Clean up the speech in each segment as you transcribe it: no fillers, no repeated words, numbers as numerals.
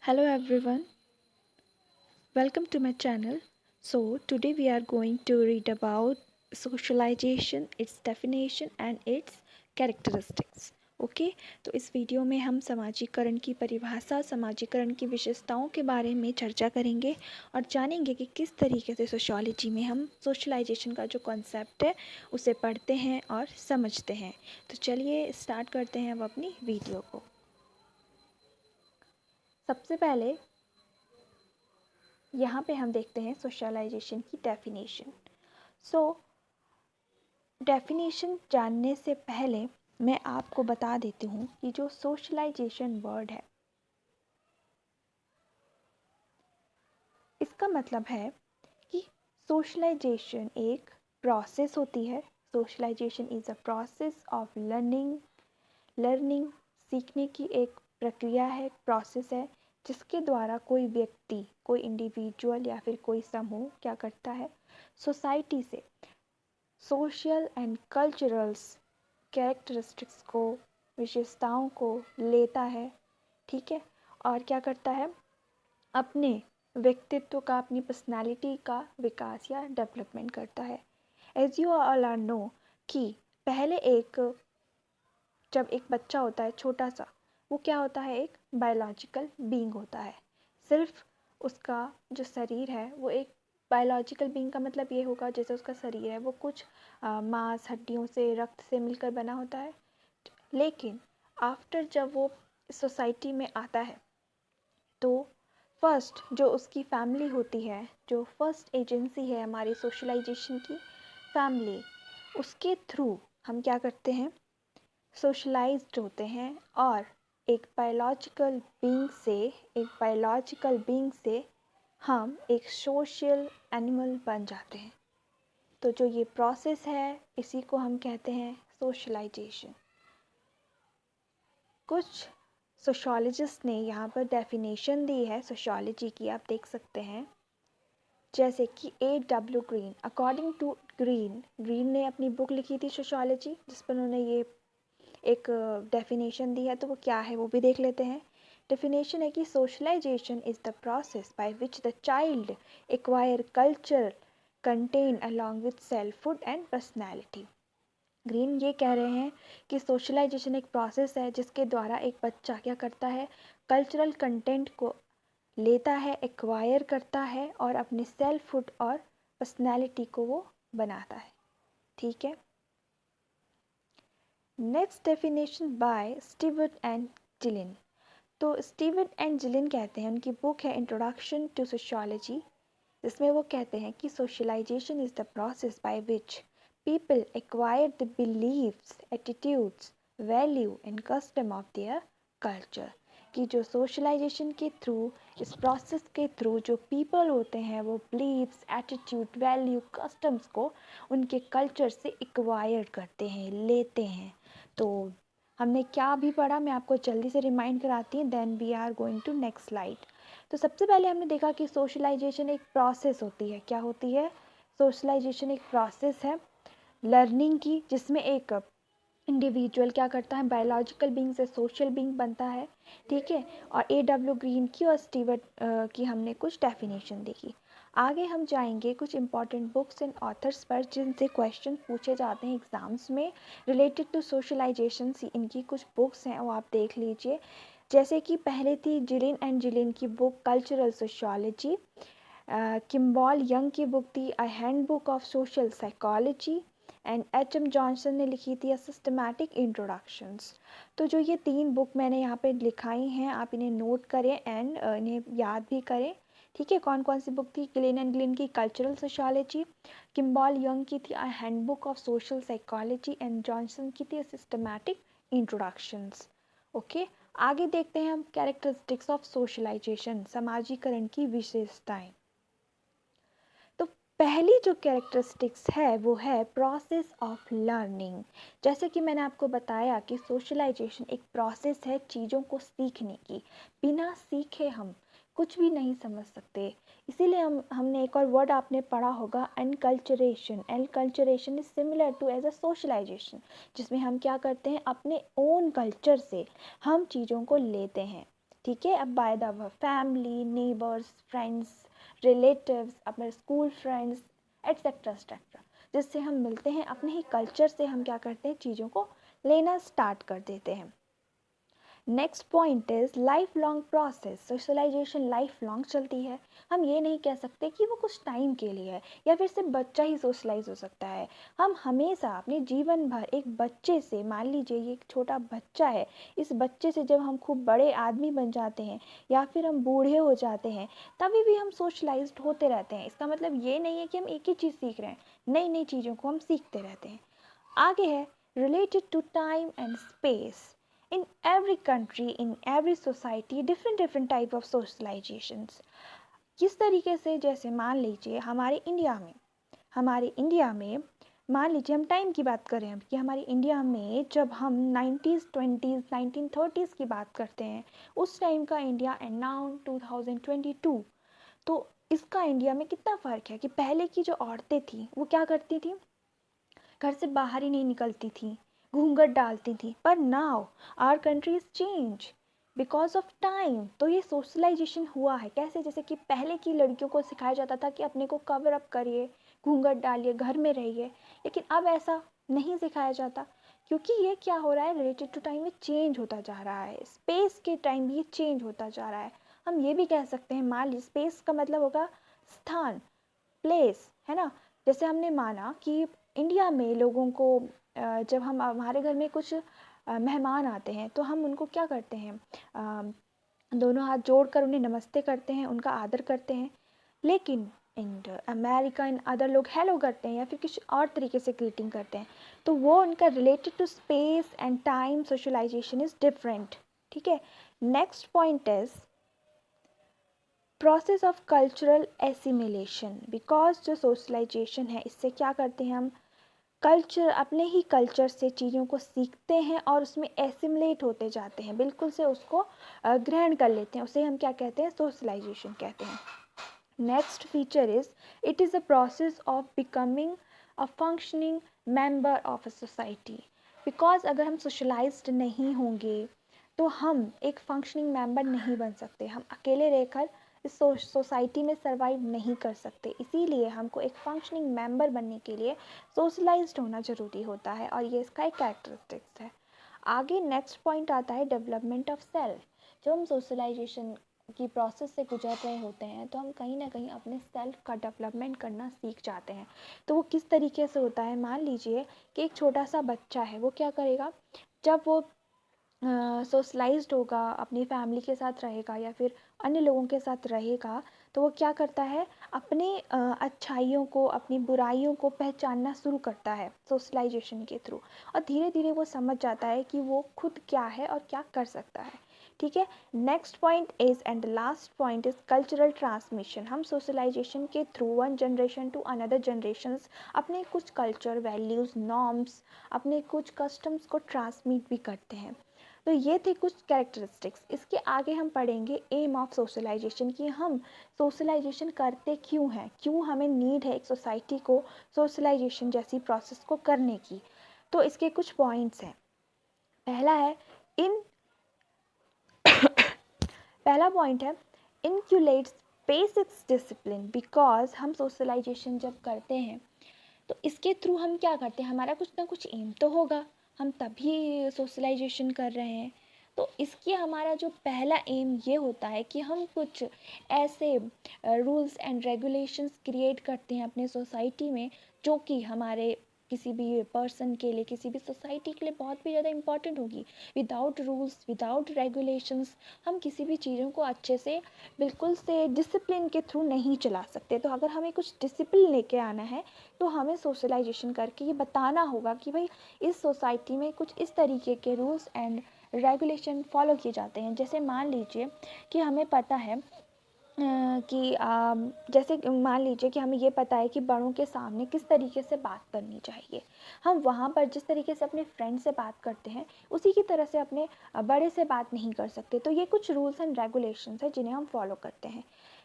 Hello everyone, welcome to my channel. So today we are going to read about socialization, its definition and its characteristics. Okay तो इस video में हम समाजीकरण की परिभाषा, समाजीकरण की विशेषताओं के बारे में चर्चा करेंगे और जानेंगे कि किस तरीके से सोशियोलॉजी में हम सोशलाइजेशन का जो कॉन्सेप्ट है उसे पढ़ते हैं और समझते हैं। तो चलिए स्टार्ट करते हैं अब अपनी वीडियो को। सबसे पहले यहाँ पे हम देखते हैं सोशलाइजेशन की डेफिनेशन। डेफिनेशन जानने से पहले मैं आपको बता देती हूँ कि जो सोशलाइजेशन वर्ड है इसका मतलब है कि सोशलाइजेशन एक प्रोसेस होती है। Socialization is a process of learning सीखने की एक प्रक्रिया है, प्रोसेस है जिसके द्वारा कोई व्यक्ति, कोई इंडिविजुअल या फिर कोई समूह क्या करता है, सोसाइटी से सोशल एंड कल्चरल्स कैरेक्टरिस्टिक्स को, विशेषताओं को लेता है, ठीक है, और क्या करता है, अपने व्यक्तित्व का, अपनी पर्सनालिटी का विकास या डेवलपमेंट करता है। As you all are know कि पहले जब एक बच्चा होता है छोटा सा, वो क्या होता है, एक बायोलॉजिकल बीइंग होता है। सिर्फ उसका जो शरीर है वो एक बायोलॉजिकल बीइंग का मतलब ये होगा जैसे उसका शरीर है वो कुछ मांस, हड्डियों से, रक्त से मिलकर बना होता है। लेकिन आफ्टर जब वो सोसाइटी में आता है तो फर्स्ट जो उसकी फैमिली होती है, जो फर्स्ट एजेंसी है हमारी सोशलाइजेशन की, फैमिली, उसके थ्रू हम क्या करते हैं, सोशलाइज्ड होते हैं और एक बायोलॉजिकल बीइंग से हम एक सोशल एनिमल बन जाते हैं। तो जो ये प्रोसेस है इसी को हम कहते हैं सोशलाइजेशन। कुछ सोशोलॉजिस्ट ने यहाँ पर डेफिनेशन दी है सोशोलॉजी की, आप देख सकते हैं, जैसे कि A.W. Green. According to green ने अपनी बुक लिखी थी सोशोलॉजी, जिस पर उन्होंने ये एक डेफिनेशन दी है। तो वो क्या है वो भी देख लेते हैं। डेफिनेशन है कि socialization is the process by which the child acquire culture content along with selfhood and personality. Green ये कह रहे हैं कि सोशलाइजेशन एक प्रोसेस है जिसके द्वारा एक बच्चा क्या करता है, कल्चरल कंटेंट को लेता है, एक्वायर करता है और अपने सेल्फहुड और पर्सनैलिटी को वो बनाता है, ठीक है। Next definition bye Stewart and जिलिन। तो स्टीवर्ट एंड जिलिन कहते हैं, उनकी बुक है इंट्रोडक्शन टू सोशियोलॉजी, जिसमें वो कहते हैं कि socialization is the process by which people acquire the beliefs, attitudes, value and custom of their culture. कि जो सोशलाइजेशन के थ्रू, इस प्रोसेस के थ्रू जो पीपल होते हैं वो बिलीव्स, एटीट्यूड, वैल्यू, कस्टम्स को उनके कल्चर से एक्वायर करते हैं, लेते हैं। तो हमने क्या अभी पढ़ा, मैं आपको जल्दी से रिमाइंड कराती हूँ, then we are going to next slide. तो सबसे पहले हमने देखा कि सोशलाइजेशन एक प्रोसेस होती है। क्या होती है? सोशलाइजेशन एक प्रोसेस है लर्निंग की, जिसमें एक इंडिविजुअल क्या करता है, बायोलॉजिकल बीइंग से सोशल बीइंग बनता है, ठीक है। और A.W. ग्रीन की और स्टीवर्ट की हमने कुछ डेफिनेशन देखी। आगे हम जाएंगे कुछ इंपॉर्टेंट बुक्स एंड ऑथर्स पर जिनसे क्वेश्चन पूछे जाते हैं एग्जाम्स में रिलेटेड टू सोशलाइजेशन। इनकी कुछ बुक्स हैं वो आप देख लीजिए। जैसे कि पहले थी जिलिन एंड जिलिन की book cultural sociology, Kimball Young की बुक थी a handbook of social psychology and H.M. Johnson ने लिखी थी अ सिस्टमैटिक इंट्रोडक्शंस। तो जो ये 3 बुक मैंने यहाँ पे लिखाई हैं, आप इन्हें नोट करें एंड इन्हें याद भी करें, ठीक है। कौन कौन सी बुक थी? गिलिन एंड गिलिन की कल्चरल सोशियोलॉजी, किम्बॉल यंग की थी a handbook of social psychology and Johnson की थी अ सिस्टमैटिक इंट्रोडक्शंस। ओके, आगे देखते हैं हम कैरेक्टरिस्टिक्स ऑफ सोशलाइजेशन, समाजीकरण की विशेषताएं। तो पहली जो कैरेक्टरिस्टिक्स है वो है प्रोसेस ऑफ लर्निंग। जैसे कि मैंने आपको बताया कि सोशलाइजेशन एक प्रोसेस है चीज़ों को सीखने की। बिना सीखे हम कुछ भी नहीं समझ सकते। इसीलिए हमने एक और वर्ड आपने पढ़ा होगा, enculturation. Enculturation is similar to as a socialization, जिसमें हम क्या करते हैं, अपने ओन कल्चर से हम चीज़ों को लेते हैं, ठीक है, अब by the family, neighbours, friends, relatives, अपने स्कूल फ्रेंड्स, एट्सेट्रा एट्सेट्रा, जिससे हम मिलते हैं, अपने ही कल्चर से हम क्या करते हैं, चीज़ों को लेना स्टार्ट कर देते हैं। Next point is life long process. Socialization life long चलती है। हम ये नहीं कह सकते कि वो कुछ टाइम के लिए है या फिर सिर्फ बच्चा ही सोशलाइज हो सकता है। हम हमेशा अपने जीवन भर एक बच्चे से, मान लीजिए ये एक छोटा बच्चा है, इस बच्चे से जब हम खूब बड़े आदमी बन जाते हैं या फिर हम बूढ़े हो जाते हैं, तभी भी हम सोशलाइज्ड होते रहते हैं। इसका मतलब ये नहीं है कि हम एक ही चीज़ सीख रहे हैं, नई नई चीज़ों को हम सीखते रहते हैं। आगे है related to time and space. In every country, in every society, different type of socializations. किस तरीके से, जैसे मान लीजिए हमारे इंडिया में मान लीजिए हम टाइम की बात करें कि हमारे इंडिया में जब हम 90s 20s 1930s की बात करते हैं, उस टाइम का इंडिया एंड नाउ 2022, तो इसका इंडिया में कितना फ़र्क है कि पहले की जो औरतें थी वो क्या करती थी, घर से बाहर ही नहीं निकलती थी, घूंघट डालती थी। पर now our country is change because of time. तो ये सोशलाइजेशन हुआ है कैसे, जैसे कि पहले की लड़कियों को सिखाया जाता था कि अपने को कवर अप करिए, घूंघट डालिए, घर में रहिए, लेकिन अब ऐसा नहीं सिखाया जाता, क्योंकि ये क्या हो रहा है, रिलेटेड टू टाइम, ये चेंज होता जा रहा है, स्पेस के टाइम भी ये चेंज होता जा रहा है। हम ये भी कह सकते हैं, मान लीजिए स्पेस का मतलब होगा स्थान, प्लेस, है ना। जैसे हमने माना कि इंडिया में लोगों को जब हम हमारे घर में कुछ मेहमान आते हैं तो हम उनको क्या करते हैं, दोनों हाथ जोड़कर उन्हें नमस्ते करते हैं, उनका आदर करते हैं। लेकिन इन अमेरिका इन अदर लोग हेलो करते हैं या फिर किसी और तरीके से ग्रीटिंग करते हैं, तो वो उनका related to space and time socialization is different. ठीक है, next point is process of cultural assimilation. Because जो सोशलाइजेशन है, इससे क्या करते हैं हम, कल्चर, अपने ही कल्चर से चीज़ों को सीखते हैं और उसमें एसिमुलेट होते जाते हैं, बिल्कुल से उसको ग्रहण कर लेते हैं, उसे हम क्या कहते हैं, सोशलाइजेशन कहते हैं। Next feature is it is a process of becoming a functioning member of a society. Because अगर हम सोशलाइज्ड नहीं होंगे तो हम एक फंक्शनिंग मेंबर नहीं बन सकते, हम अकेले रहकर इस सोसाइटी में सर्वाइव नहीं कर सकते। इसीलिए हमको एक फंक्शनिंग मेंबर बनने के लिए सोशलाइज्ड होना ज़रूरी होता है, और ये इसका एक कैरेक्टरिस्टिक्स है। आगे नेक्स्ट पॉइंट आता है डेवलपमेंट ऑफ सेल्फ। जब हम सोशलाइजेशन की प्रोसेस से गुजर रहे होते हैं तो हम कहीं ना कहीं अपने सेल्फ का डेवलपमेंट करना सीख जाते हैं। तो वो किस तरीके से होता है, मान लीजिए कि एक छोटा सा बच्चा है, वो क्या करेगा, जब वो सोशलाइज्ड होगा, अपनी फैमिली के साथ रहेगा या फिर अन्य लोगों के साथ रहेगा, तो वो क्या करता है, अपने अच्छाइयों को, अपनी बुराइयों को पहचानना शुरू करता है सोशलाइजेशन के थ्रू, और धीरे धीरे वो समझ जाता है कि वो खुद क्या है और क्या कर सकता है। ठीक है, next point is and last point is cultural transmission. हम सोशलाइजेशन के through one generation to another generations अपने कुछ कल्चर, वैल्यूज़, नॉर्म्स, अपने कुछ कस्टम्स को ट्रांसमिट भी करते हैं। तो ये थे कुछ कैरेक्टरिस्टिक्स। इसके आगे हम पढ़ेंगे एम ऑफ सोशलाइजेशन, कि हम सोशलाइजेशन करते क्यों हैं, क्यों हमें नीड है एक सोसाइटी को सोशलाइजेशन जैसी प्रोसेस को करने की। तो इसके कुछ पॉइंट्स हैं। पहला है इन पहला पॉइंट है इनक्यूलेट्स बेसिक्स डिसिप्लिन। बिकॉज हम सोशलाइजेशन जब करते हैं तो इसके थ्रू हम क्या करते हैं, हमारा कुछ ना कुछ एम तो होगा, हम तभी सोशलाइजेशन कर रहे हैं। तो इसकी हमारा जो पहला एम ये होता है कि हम कुछ ऐसे रूल्स एंड रेगुलेशंस क्रिएट करते हैं अपने सोसाइटी में, जो कि हमारे किसी भी पर्सन के लिए, किसी भी सोसाइटी के लिए बहुत भी ज़्यादा इम्पॉर्टेंट होगी। विदाउट रूल्स, विदाउट रेगुलेशंस हम किसी भी चीज़ों को अच्छे से, बिल्कुल से डिसिप्लिन के थ्रू नहीं चला सकते। तो अगर हमें कुछ डिसिप्लिन लेके आना है तो हमें सोशलाइजेशन करके ये बताना होगा कि भाई इस सोसाइटी में कुछ इस तरीके के रूल्स एंड रेगुलेशन फॉलो किए जाते हैं। जैसे मान लीजिए कि हमें पता है कि जैसे मान लीजिए कि हमें ये पता है कि बड़ों के सामने किस तरीके से बात करनी चाहिए, हम वहाँ पर जिस तरीके से अपने फ्रेंड से बात करते हैं उसी की तरह से अपने बड़े से बात नहीं कर सकते। तो ये कुछ रूल्स एंड रेगुलेशंस है जिन्हें हम फॉलो करते हैं।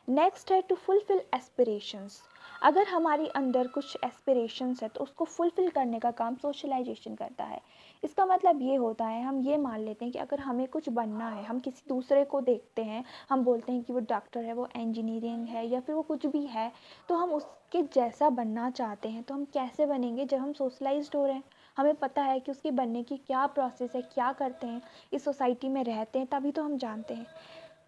नेक्स्ट है टू फुलफिल एस्पिरेशंस। अगर हमारी अंदर कुछ एस्पिरेशंस है तो उसको फुलफिल करने का काम सोशलाइजेशन करता है। इसका मतलब ये होता है, हम ये मान लेते हैं कि अगर हमें कुछ बनना है, हम किसी दूसरे को देखते हैं, हम बोलते हैं कि वो डॉक्टर है, वो इंजीनियरिंग है, या फिर वो कुछ भी है, तो हम उसके जैसा बनना चाहते हैं। तो हम कैसे बनेंगे? जब हम सोशलाइज्ड हो रहे हैं, हमें पता है कि उसके बनने की क्या प्रोसेस है, क्या करते हैं, इस सोसाइटी में रहते हैं, तभी तो हम जानते हैं।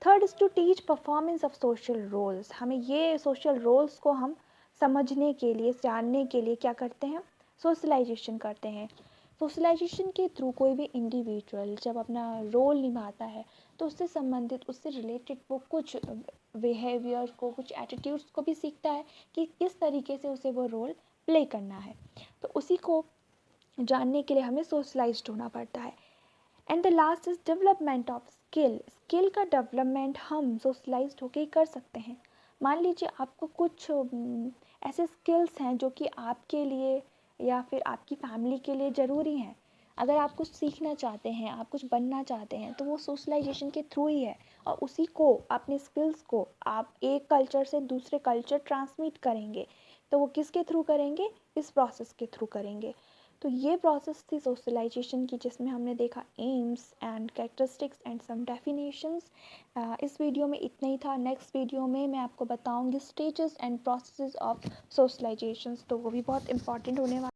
Third is to teach performance of social roles. हमें ये सोशल रोल्स को हम समझने के लिए, जानने के लिए क्या करते हैं? सोशलाइजेशन करते हैं। सोशलाइजेशन के थ्रू कोई भी इंडिविजुअल जब अपना रोल निभाता है, तो उससे संबंधित, उससे रिलेटेड वो कुछ बिहेवियर को, कुछ एटीट्यूड्स को भी सीखता है कि किस तरीके से उसे वो रोल प्ले करना है। तो उसी को जानने के लिए हमें सोशलाइज्ड होना पड़ता है। And the last is development of skill. Skill का डेवलपमेंट हम सोशलाइज्ड होकर ही कर सकते हैं। मान लीजिए आपको कुछ ऐसे स्किल्स हैं जो कि आपके लिए या फिर आपकी फैमिली के लिए ज़रूरी हैं। अगर आप कुछ सीखना चाहते हैं, आप कुछ बनना चाहते हैं, तो वो सोशलाइजेशन के थ्रू ही है। और उसी को, अपने स्किल्स को आप एक कल्चर से दूसरे कल्चर ट्रांसमिट करेंगे, तो वो किसके थ्रू करेंगे? इस प्रोसेस के थ्रू करेंगे। तो ये प्रोसेस थी सोशलाइजेशन की, जिसमें हमने देखा aims and characteristics and some definitions. इस वीडियो में इतना ही था। नेक्स्ट वीडियो में मैं आपको बताऊंगी स्टेजेस एंड प्रोसेसेस ऑफ सोशलाइजेशंस, तो वो भी बहुत इंपॉर्टेंट होने वाला